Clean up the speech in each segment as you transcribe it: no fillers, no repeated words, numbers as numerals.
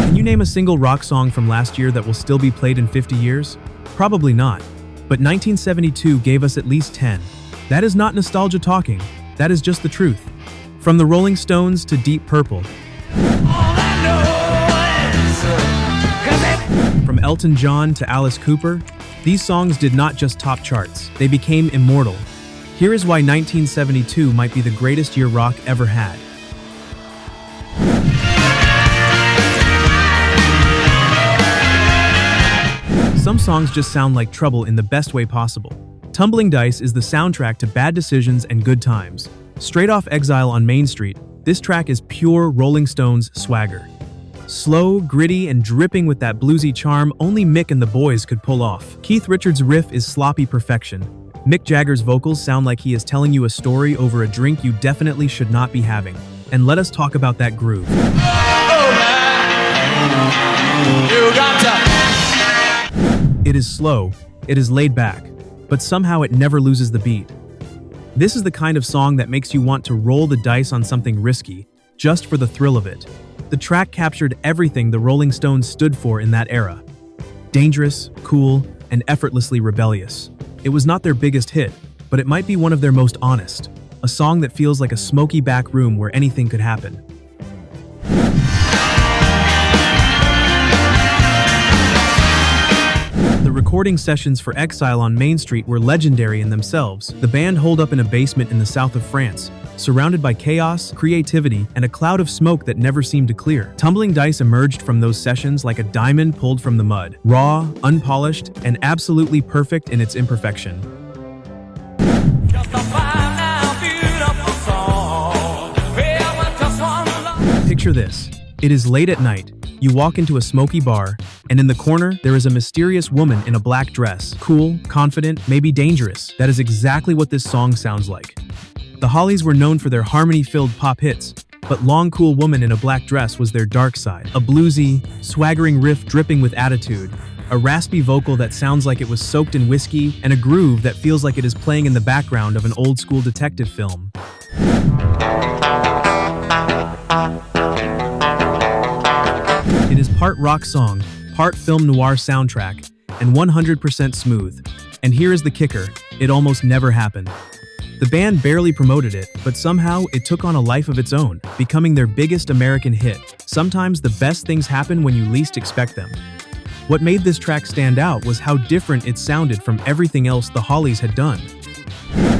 Can you name a single rock song from last year that will still be played in 50 years? Probably not. But 1972 gave us at least 10. That is not nostalgia talking. That is just the truth. From the Rolling Stones to Deep Purple. From Elton John to Alice Cooper, these songs did not just top charts, they became immortal. Here is why 1972 might be the greatest year rock ever had. Some songs just sound like trouble in the best way possible. Tumbling Dice is the soundtrack to Bad Decisions and Good Times. Straight off Exile on Main Street, this track is pure Rolling Stones swagger. Slow, gritty, and dripping with that bluesy charm only Mick and the boys could pull off. Keith Richards' riff is sloppy perfection. Mick Jagger's vocals sound like he is telling you a story over a drink you definitely should not be having. And let us talk about that groove. Oh, man. You got to. It is slow, it is laid back, but somehow it never loses the beat. This is the kind of song that makes you want to roll the dice on something risky, just for the thrill of it. The track captured everything the Rolling Stones stood for in that era. Dangerous, cool, and effortlessly rebellious. It was not their biggest hit, but it might be one of their most honest. A song that feels like a smoky back room where anything could happen. The recording sessions for Exile on Main Street were legendary in themselves. The band holed up in a basement in the south of France, surrounded by chaos, creativity, and a cloud of smoke that never seemed to clear. Tumbling Dice emerged from those sessions like a diamond pulled from the mud, raw, unpolished, and absolutely perfect in its imperfection. Picture this. It is late at night. You walk into a smoky bar, and in the corner, there is a mysterious woman in a black dress. Cool, confident, maybe dangerous. That is exactly what this song sounds like. The Hollies were known for their harmony-filled pop hits, but Long Cool Woman in a Black Dress was their dark side. A bluesy, swaggering riff dripping with attitude, a raspy vocal that sounds like it was soaked in whiskey, and a groove that feels like it is playing in the background of an old-school detective film. It is part rock song, part film noir soundtrack, and 100% smooth. And here is the kicker, it almost never happened. The band barely promoted it, but somehow it took on a life of its own, becoming their biggest American hit. Sometimes the best things happen when you least expect them. What made this track stand out was how different it sounded from everything else the Hollies had done.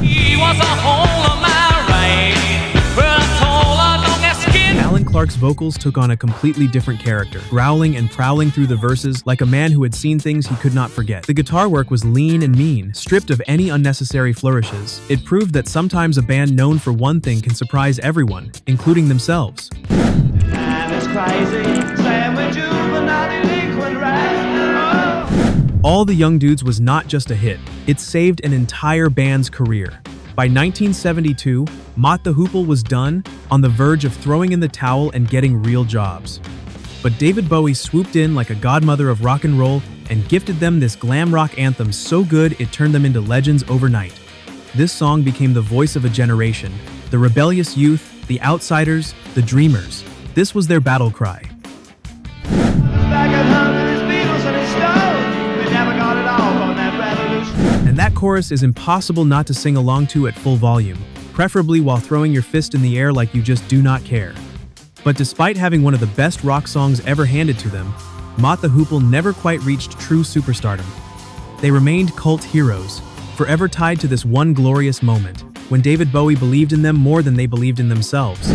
He was a hole of my right, but I told her don't get skin. Alan Clark's vocals took on a completely different character, growling and prowling through the verses like a man who had seen things he could not forget. The guitar work was lean and mean, stripped of any unnecessary flourishes. It proved that sometimes a band known for one thing can surprise everyone, including themselves. And it's crazy, saying we're juvenile delinquent, right? All the Young Dudes was not just a hit, it saved an entire band's career. By 1972, Mott the Hoople was done, on the verge of throwing in the towel and getting real jobs. But David Bowie swooped in like a godmother of rock and roll and gifted them this glam rock anthem so good it turned them into legends overnight. This song became the voice of a generation, the rebellious youth, the outsiders, the dreamers. This was their battle cry. And that chorus is impossible not to sing along to at full volume, preferably while throwing your fist in the air like you just do not care. But despite having one of the best rock songs ever handed to them, Mott the Hoople never quite reached true superstardom. They remained cult heroes, forever tied to this one glorious moment, when David Bowie believed in them more than they believed in themselves.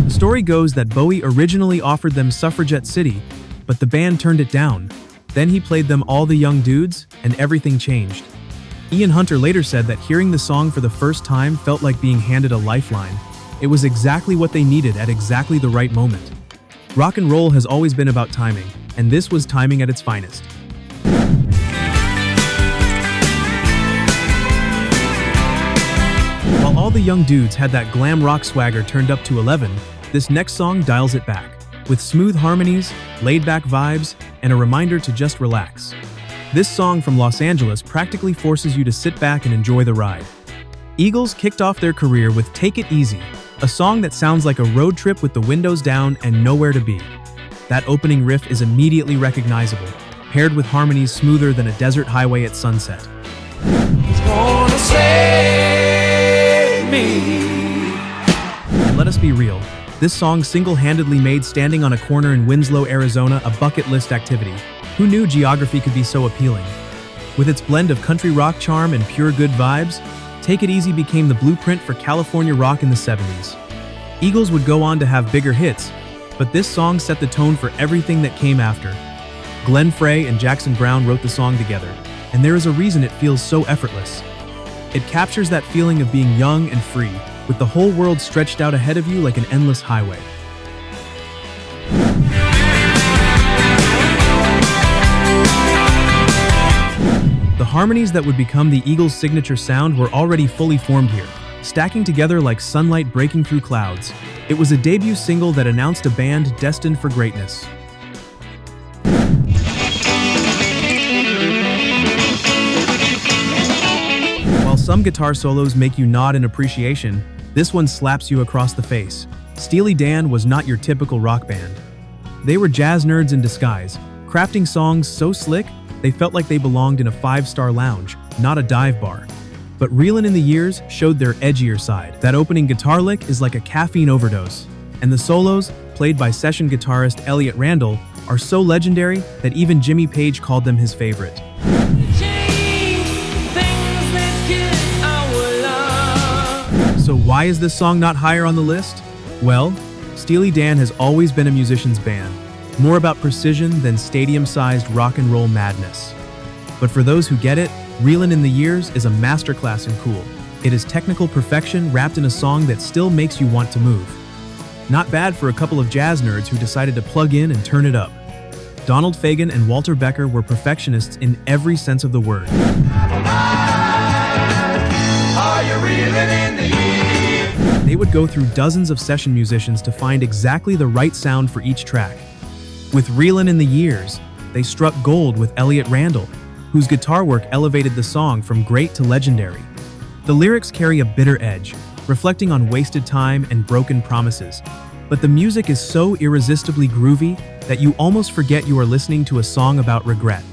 The story goes that Bowie originally offered them Suffragette City, but the band turned it down. Then he played them All the Young Dudes, and everything changed. Ian Hunter later said that hearing the song for the first time felt like being handed a lifeline. It was exactly what they needed at exactly the right moment. Rock and roll has always been about timing, and this was timing at its finest. While All the Young Dudes had that glam rock swagger turned up to 11, this next song dials it back, with smooth harmonies, laid-back vibes, and a reminder to just relax. This song from Los Angeles practically forces you to sit back and enjoy the ride. Eagles kicked off their career with Take It Easy, A song that sounds like a road trip with the windows down and nowhere to be. That opening riff is immediately recognizable, paired with harmonies smoother than a desert highway at sunset. He's gonna save me. And let us be real, this song single-handedly made standing on a corner in Winslow, Arizona a bucket list activity. Who knew geography could be so appealing? With its blend of country rock charm and pure good vibes, Take It Easy became the blueprint for California rock in the 70s. Eagles would go on to have bigger hits, but this song set the tone for everything that came after. Glenn Frey and Jackson Browne wrote the song together, and there is a reason it feels so effortless. It captures that feeling of being young and free, with the whole world stretched out ahead of you like an endless highway. The harmonies that would become the Eagles' signature sound were already fully formed here, stacking together like sunlight breaking through clouds. It was a debut single that announced a band destined for greatness. While some guitar solos make you nod in appreciation, this one slaps you across the face. Steely Dan was not your typical rock band. They were jazz nerds in disguise, crafting songs so slick they felt like they belonged in a five-star lounge, not a dive bar. But Reelin' in the Years showed their edgier side. That opening guitar lick is like a caffeine overdose, and the solos, played by session guitarist Elliot Randall, are so legendary that even Jimmy Page called them his favorite. So why is this song not higher on the list? Well, Steely Dan has always been a musician's band, more about precision than stadium-sized rock and roll madness. But for those who get it, Reelin' in the Years is a masterclass in cool. It is technical perfection wrapped in a song that still makes you want to move. Not bad for a couple of jazz nerds who decided to plug in and turn it up. Donald Fagen and Walter Becker were perfectionists in every sense of the word. Are you reeling in the years? They would go through dozens of session musicians to find exactly the right sound for each track. With Reelin' in the Years, they struck gold with Elliot Randall, whose guitar work elevated the song from great to legendary. The lyrics carry a bitter edge, reflecting on wasted time and broken promises. But the music is so irresistibly groovy that you almost forget you are listening to a song about regret.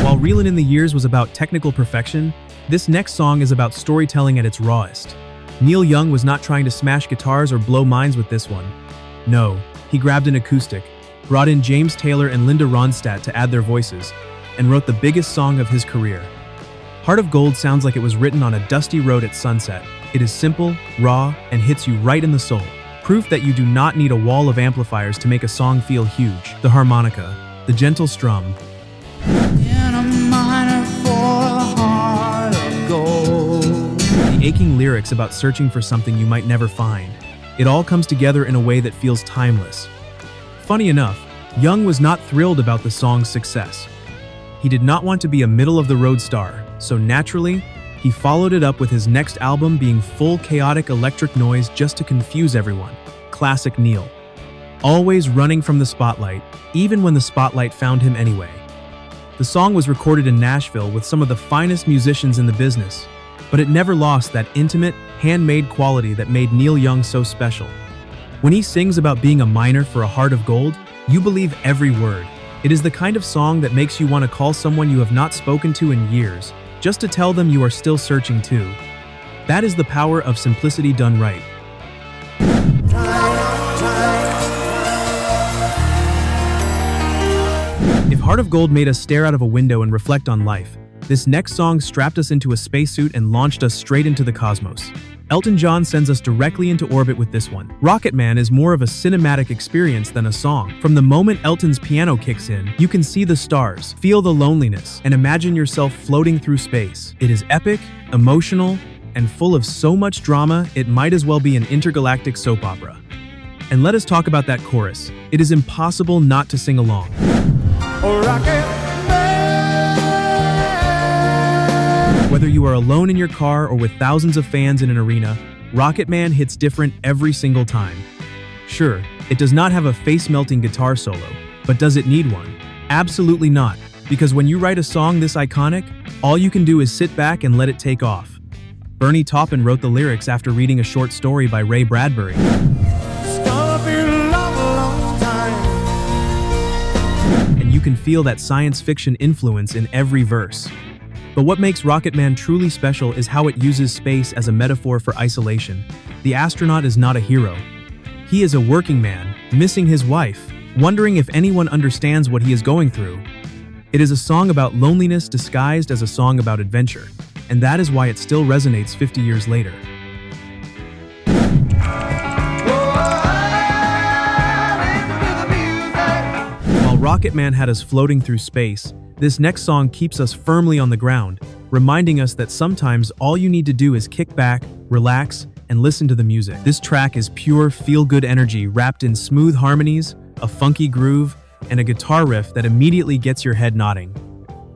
While Reelin' in the Years was about technical perfection, this next song is about storytelling at its rawest. Neil Young was not trying to smash guitars or blow minds with this one. No, he grabbed an acoustic, brought in James Taylor and Linda Ronstadt to add their voices, and wrote the biggest song of his career. Heart of Gold sounds like it was written on a dusty road at sunset. It is simple, raw, and hits you right in the soul. Proof that you do not need a wall of amplifiers to make a song feel huge. The harmonica, the gentle strum. In a minor for a heart of gold. The aching lyrics about searching for something you might never find. It all comes together in a way that feels timeless. Funny enough, Young was not thrilled about the song's success. He did not want to be a middle-of-the-road star, so naturally, he followed it up with his next album being full chaotic electric noise just to confuse everyone. Classic Neil. Always running from the spotlight, even when the spotlight found him anyway. The song was recorded in Nashville with some of the finest musicians in the business, but it never lost that intimate, handmade quality that made Neil Young so special. When he sings about being a miner for a heart of gold, you believe every word. It is the kind of song that makes you want to call someone you have not spoken to in years, just to tell them you are still searching too. That is the power of simplicity done right. If Heart of Gold made us stare out of a window and reflect on life, this next song strapped us into a spacesuit and launched us straight into the cosmos. Elton John sends us directly into orbit with this one. Rocket Man is more of a cinematic experience than a song. From the moment Elton's piano kicks in, you can see the stars, feel the loneliness, and imagine yourself floating through space. It is epic, emotional, and full of so much drama, it might as well be an intergalactic soap opera. And let us talk about that chorus. It is impossible not to sing along. Whether you are alone in your car or with thousands of fans in an arena, Rocket Man hits different every single time. Sure, it does not have a face-melting guitar solo, but does it need one? Absolutely not. Because when you write a song this iconic, all you can do is sit back and let it take off. Bernie Taupin wrote the lyrics after reading a short story by Ray Bradbury. And you can feel that science fiction influence in every verse. But what makes Rocket Man truly special is how it uses space as a metaphor for isolation. The astronaut is not a hero. He is a working man, missing his wife, wondering if anyone understands what he is going through. It is a song about loneliness disguised as a song about adventure, and that is why it still resonates 50 years later. While Rocket Man had us floating through space, this next song keeps us firmly on the ground, reminding us that sometimes all you need to do is kick back, relax, and listen to the music. This track is pure feel-good energy wrapped in smooth harmonies, a funky groove, and a guitar riff that immediately gets your head nodding.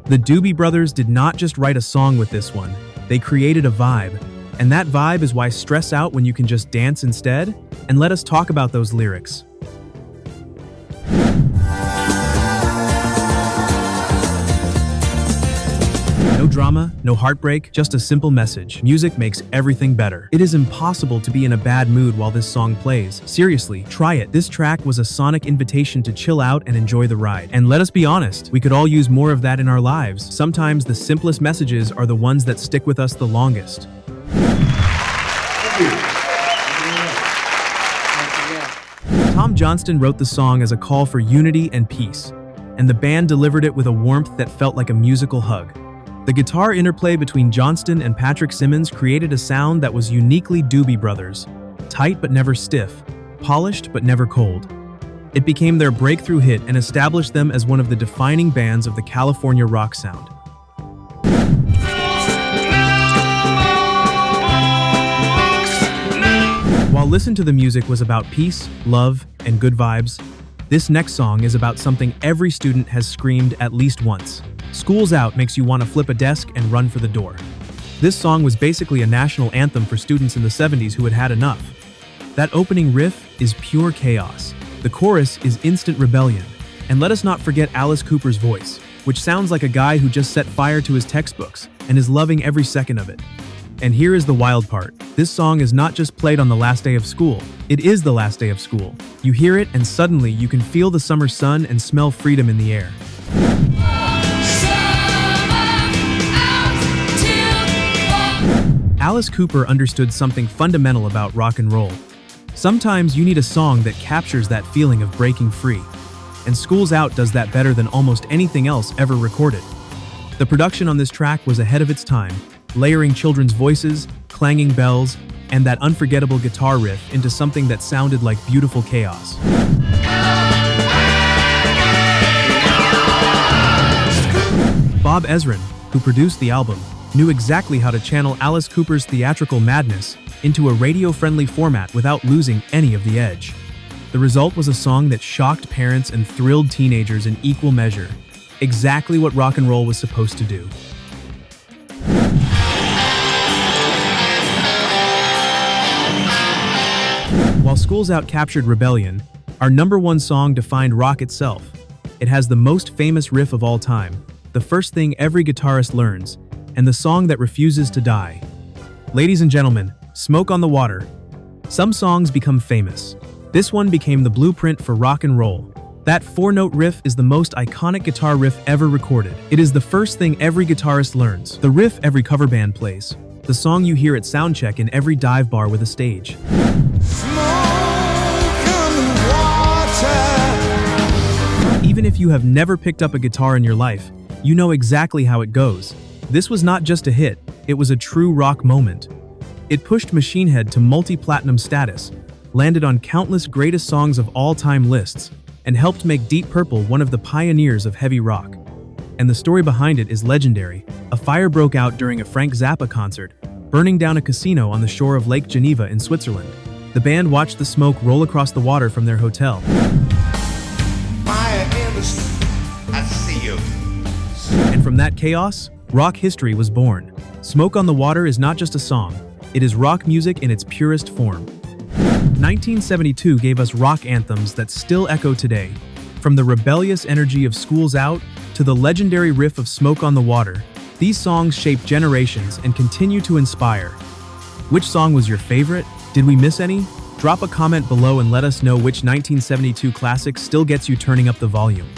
The Doobie Brothers did not just write a song with this one, they created a vibe. And that vibe is why stress out when you can just dance instead? And let us talk about those lyrics. No drama, no heartbreak, just a simple message. Music makes everything better. It is impossible to be in a bad mood while this song plays. Seriously, try it. This track was a sonic invitation to chill out and enjoy the ride. And let us be honest, we could all use more of that in our lives. Sometimes the simplest messages are the ones that stick with us the longest. Tom Johnston wrote the song as a call for unity and peace, and the band delivered it with a warmth that felt like a musical hug. The guitar interplay between Johnston and Patrick Simmons created a sound that was uniquely Doobie Brothers, tight but never stiff, polished but never cold. It became their breakthrough hit and established them as one of the defining bands of the California rock sound. While Listen to the Music was about peace, love, and good vibes, this next song is about something every student has screamed at least once. School's Out makes you want to flip a desk and run for the door. This song was basically a national anthem for students in the 70s who had had enough. That opening riff is pure chaos. The chorus is instant rebellion. And let us not forget Alice Cooper's voice, which sounds like a guy who just set fire to his textbooks and is loving every second of it. And here is the wild part. This song is not just played on the last day of school. It is the last day of school. You hear it and suddenly you can feel the summer sun and smell freedom in the air. Alice Cooper understood something fundamental about rock and roll. Sometimes you need a song that captures that feeling of breaking free. And School's Out does that better than almost anything else ever recorded. The production on this track was ahead of its time, layering children's voices, clanging bells, and that unforgettable guitar riff into something that sounded like beautiful chaos. Bob Ezrin, who produced the album, knew exactly how to channel Alice Cooper's theatrical madness into a radio-friendly format without losing any of the edge. The result was a song that shocked parents and thrilled teenagers in equal measure, exactly what rock and roll was supposed to do. While School's Out captured rebellion, our #1 song defined rock itself. It has the most famous riff of all time, the first thing every guitarist learns, and the song that refuses to die. Ladies and gentlemen, Smoke on the Water. Some songs become famous. This one became the blueprint for rock and roll. That 4-note riff is the most iconic guitar riff ever recorded. It is the first thing every guitarist learns, the riff every cover band plays, the song you hear at soundcheck in every dive bar with a stage. Even if you have never picked up a guitar in your life, you know exactly how it goes. This was not just a hit, it was a true rock moment. It pushed Machine Head to multi-platinum status, landed on countless greatest songs of all time lists, and helped make Deep Purple one of the pioneers of heavy rock. And the story behind it is legendary. A fire broke out during a Frank Zappa concert, burning down a casino on the shore of Lake Geneva in Switzerland. The band watched the smoke roll across the water from their hotel. Fire in the street, I see you. And from that chaos, rock history was born. Smoke on the Water is not just a song, it is rock music in its purest form. 1972 gave us rock anthems that still echo today, from the rebellious energy of School's Out to the legendary riff of Smoke on the Water, these songs shape generations and continue to inspire. Which song was your favorite? Did we miss any? Drop a comment below and let us know which 1972 classic still gets you turning up the volume.